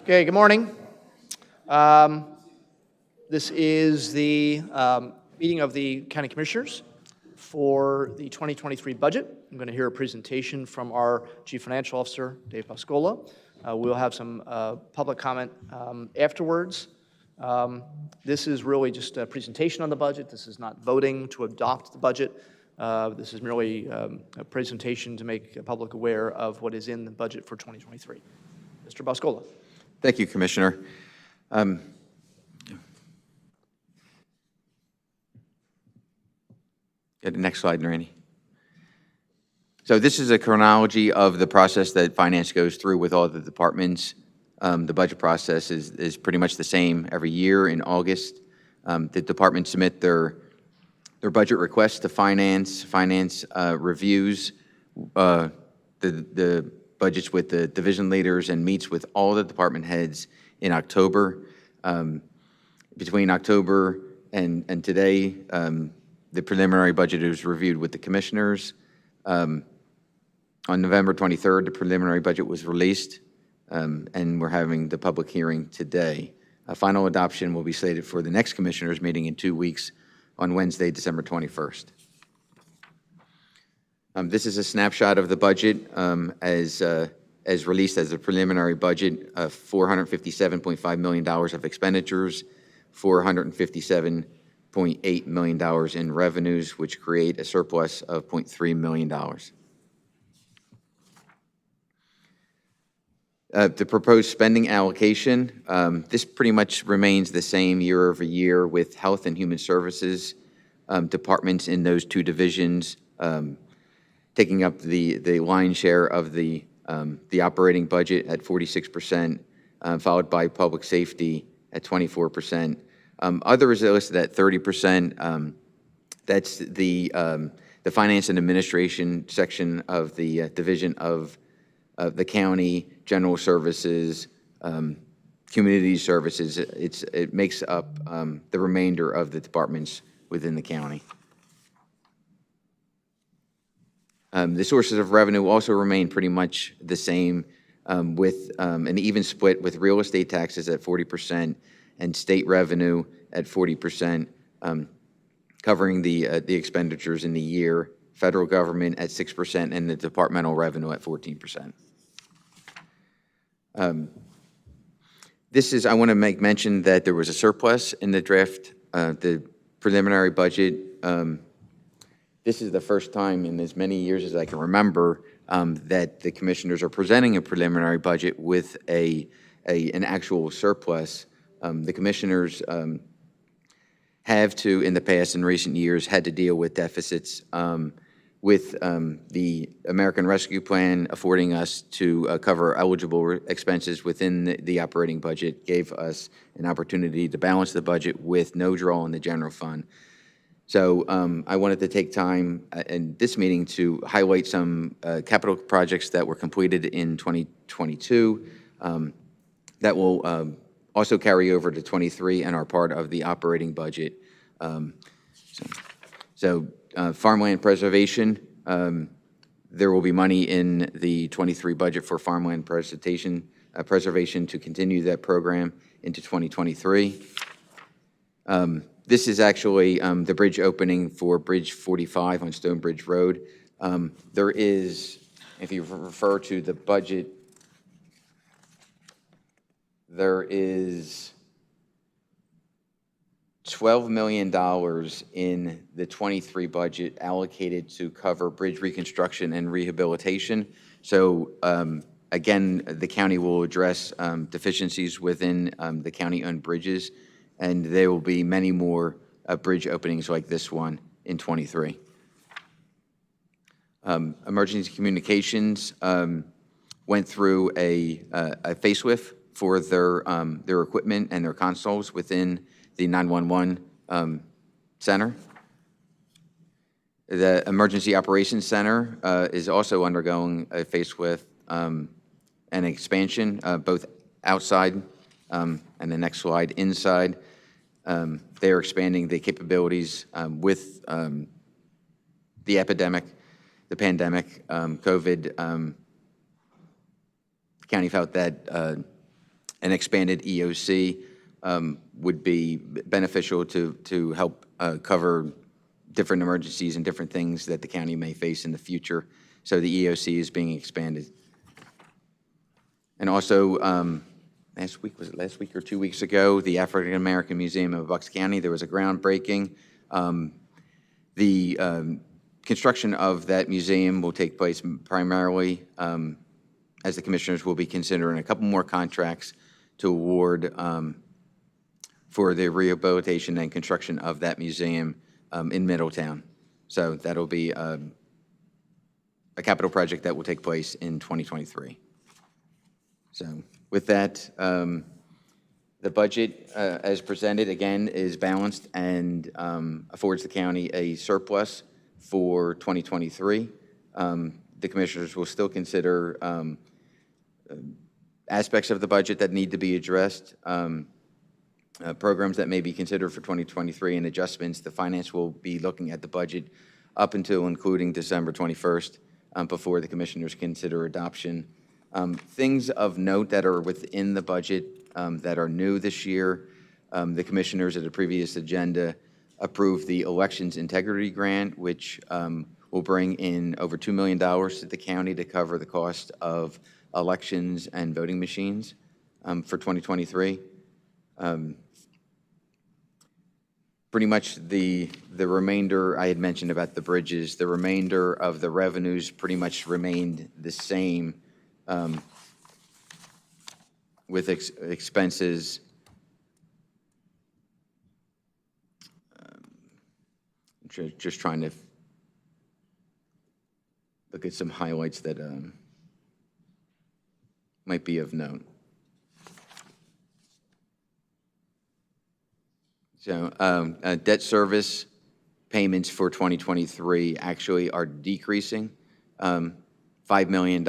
Okay, good morning. This is the meeting of the County Commissioners for the 2023 budget. I'm going to hear a presentation from our Chief Financial Officer, Dave Pascola. We'll have some public comment afterwards. This is really just a presentation on the budget. This is not voting to adopt the budget. This is merely a presentation to make the public aware of what is in the budget for 2023. Mr. Pascola. Thank you, Commissioner. Get the next slide, Randy. So this is a chronology of the process that Finance goes through with all the departments. The budget process is pretty much the same every year in August. The departments submit their budget requests to Finance. Finance reviews the budgets with the division leaders and meets with all the department heads in October. Between October and today, the preliminary budget is reviewed with the commissioners. On November 23rd, the preliminary budget was released, and we're having the public hearing today. A final adoption will be slated for the next commissioners meeting in 2 weeks on Wednesday, December 21st. This is a snapshot of the budget as released as a preliminary budget of $457.5 million of expenditures, $457.8 million in revenues, which create a surplus of $0.3 million. The proposed spending allocation, this pretty much remains the same year over year with Health and Human Services departments in those two divisions taking up the lion's share of the operating budget at 46%, followed by Public Safety at 24%. Others are listed at 30%. That's the Finance and Administration section of the division of the county, General Services, Community Services. It makes up the remainder of the departments within the county. The sources of revenue also remain pretty much the same, with an even split with real estate taxes at 40% and state revenue at 40%, covering the expenditures in the year, federal government at 6%, and the departmental revenue at 14%. I want to make mention that there was a surplus in the draft, the preliminary budget. This is the first time in as many years as I can remember that the commissioners are presenting a preliminary budget with an actual surplus. The commissioners have to, in the past, in recent years, had to deal with deficits with the American Rescue Plan affording us to cover eligible expenses within the operating budget, gave us an opportunity to balance the budget with no draw on the general fund. So I wanted to take time in this meeting to highlight some capital projects that were completed in 2022 that will also carry over to 23 and are part of the operating budget. Farmland Preservation, there will be money in the 23 budget for Farmland Preservation to continue that program into 2023. This is actually the bridge opening for Bridge 45 on Stonebridge Road. There is, if you refer to the budget, there is $12 million in the 23 budget allocated to cover bridge reconstruction and rehabilitation. So again, the county will address deficiencies within the county-owned bridges, and there will be many more bridge openings like this one in 23. Emergency Communications went through a facelift for their equipment and their consoles within the 911 center. The Emergency Operations Center is also undergoing a facelift and expansion, both outside and the next slide inside. They are expanding the capabilities with the epidemic, the pandemic, COVID, the county felt that an expanded EOC would be beneficial to help cover different emergencies and different things that the county may face in the future. So the EOC is being expanded. And also, last week or 2 weeks ago, the African American Museum of Bucks County, there was a groundbreaking. The construction of that museum will take place primarily as the commissioners will be considering a couple more contracts to award for the rehabilitation and construction of that museum in Middletown. So that'll be a capital project that will take place in 2023. So with that, the budget as presented, again, is balanced and affords the county a surplus for 2023. The commissioners will still consider aspects of the budget that need to be addressed, programs that may be considered for 2023, and adjustments. The finance will be looking at the budget up until including December 21st before the commissioners consider adoption. Things of note that are within the budget that are new this year, the commissioners at a previous agenda approved the Elections Integrity Grant, which will bring in over $2 million to the county to cover the cost of elections and voting machines for 2023. Pretty much the remainder, I had mentioned about the bridges, the remainder of the revenues pretty much remained the same with expenses. Just trying to look at some highlights that might be of note. So debt service payments for 2023 actually are decreasing, $5 million.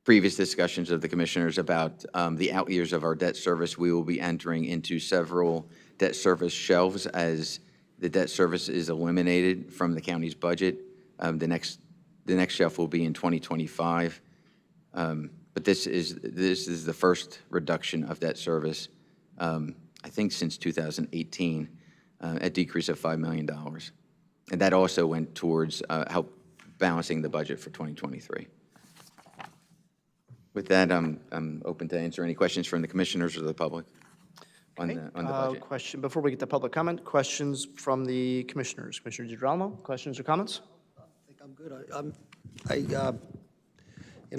Previous discussions of the commissioners about the out years of our debt service, we will be entering into several debt service shelves as the debt service is eliminated from the county's budget. The next shelf will be in 2025. But this is the first reduction of debt service, I think since 2018, a decrease of $5 million. And that also went towards help balancing the budget for 2023. With that, I'm open to answer any questions from the commissioners or the public on the budget. Question, before we get to public comment, questions from the commissioners. Commissioner DiGirolamo, questions or comments? I think I'm good.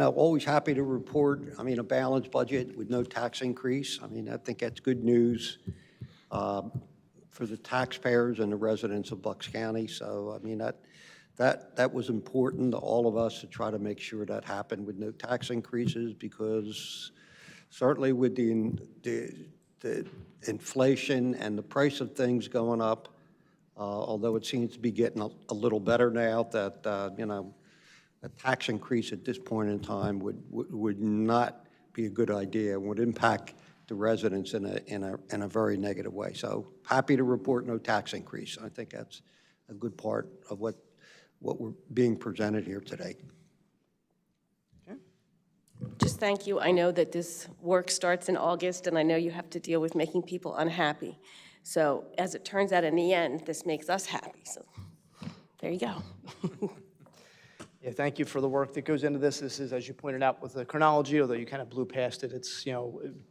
Always happy to report, a balanced budget with no tax increase. I think that's good news for the taxpayers and the residents of Bucks County. So, that was important to all of us to try to make sure that happened with no tax increases, because certainly with the inflation and the price of things going up, although it seems to be getting a little better now, that, a tax increase at this point in time would not be a good idea, would impact the residents in a very negative way. So happy to report no tax increase. I think that's a good part of what we're being presented here today. Okay. Just thank you. I know that this work starts in August, and I know you have to deal with making people unhappy. So as it turns out in the end, this makes us happy. So there you go. Yeah, thank you for the work that goes into this. This is, as you pointed out, with the chronology, although you kind of blew past it. It's,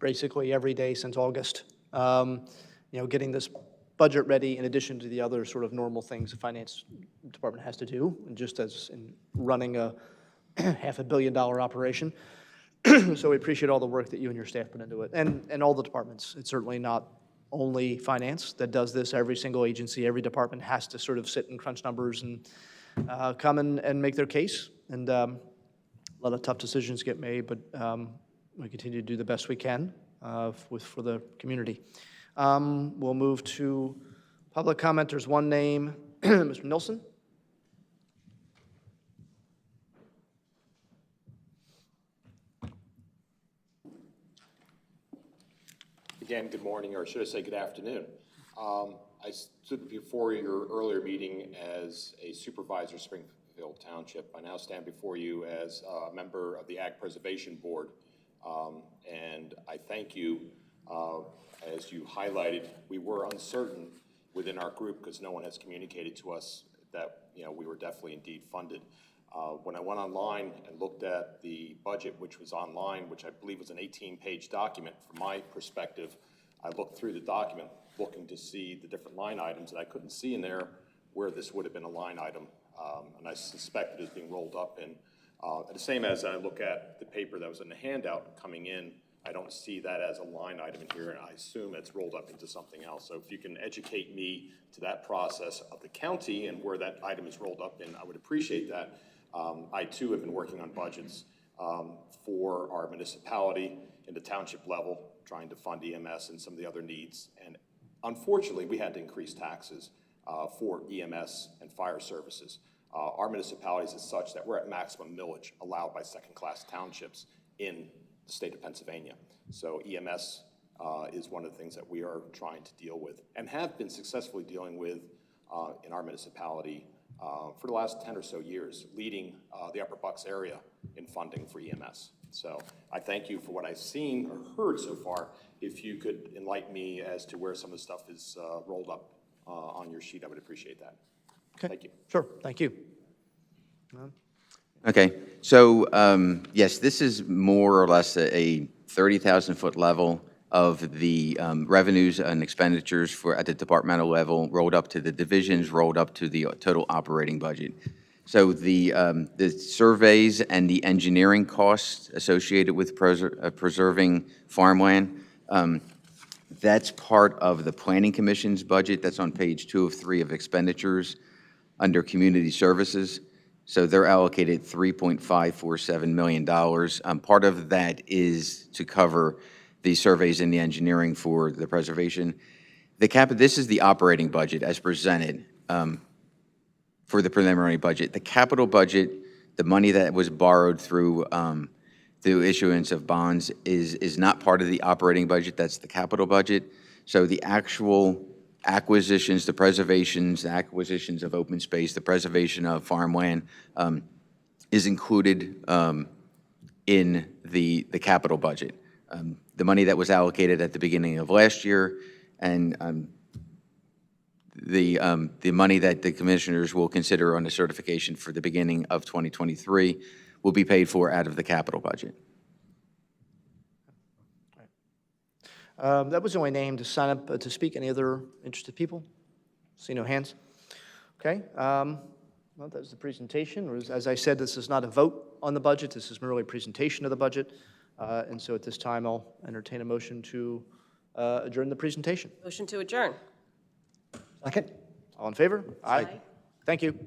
basically every day since August, getting this budget ready in addition to the other sort of normal things the finance department has to do, and just as in running a $500 million operation. So we appreciate all the work that you and your staff put into it, and all the departments. It's certainly not only finance that does this. Every single agency, every department has to sort of sit and crunch numbers and come and make their case, and a lot of tough decisions get made, but we continue to do the best we can for the community. We'll move to public comment. There's one name, Mr. Nilsson. Again, good morning, or should I say good afternoon. I stood before your earlier meeting as a supervisor of Springfield Township. I now stand before you as a member of the Ag Preservation Board. And I thank you. As you highlighted, we were uncertain within our group because no one has communicated to us that we were definitely indeed funded. When I went online and looked at the budget, which was online, which I believe was an 18-page document, from my perspective, I looked through the document looking to see the different line items, and I couldn't see in there where this would have been a line item, and I suspect it is being rolled up in. The same as I look at the paper that was in the handout coming in, I don't see that as a line item in here, and I assume it's rolled up into something else. So if you can educate me to that process of the county and where that item is rolled up in, I would appreciate that. I too have been working on budgets for our municipality in the township level, trying to fund EMS and some of the other needs. And unfortunately, we had to increase taxes for EMS and fire services. Our municipalities is such that we're at maximum millage allowed by second-class townships in the state of Pennsylvania. So EMS is one of the things that we are trying to deal with and have been successfully dealing with in our municipality for the last 10 or so years, leading the Upper Bucks area in funding for EMS. So I thank you for what I've seen or heard so far. If you could enlighten me as to where some of the stuff is rolled up on your sheet, I would appreciate that. Okay. Thank you. Sure, thank you. Okay, so yes, this is more or less a 30,000-foot level of the revenues and expenditures at the departmental level, rolled up to the divisions, rolled up to the total operating budget. So the surveys and the engineering costs associated with preserving farmland, that's part of the Planning Commission's budget. That's on page 2 of 3 of expenditures under community services. So they're allocated $3.547 million. Part of that is to cover the surveys and the engineering for the preservation. This is the operating budget as presented for the preliminary budget. The capital budget, the money that was borrowed through the issuance of bonds is not part of the operating budget. That's the capital budget. So the actual acquisitions, the preservations, the acquisitions of open space, the preservation of farmland is included in the capital budget. The money that was allocated at the beginning of last year and the money that the commissioners will consider on the certification for the beginning of 2023 will be paid for out of the capital budget. That was the only name to sign up to speak. Any other interested people? See no hands. Okay. Well, that was the presentation. As I said, this is not a vote on the budget. This is merely a presentation of the budget. And so at this time, I'll entertain a motion to adjourn the presentation. Motion to adjourn. Second? All in favor? Aye. Thank you.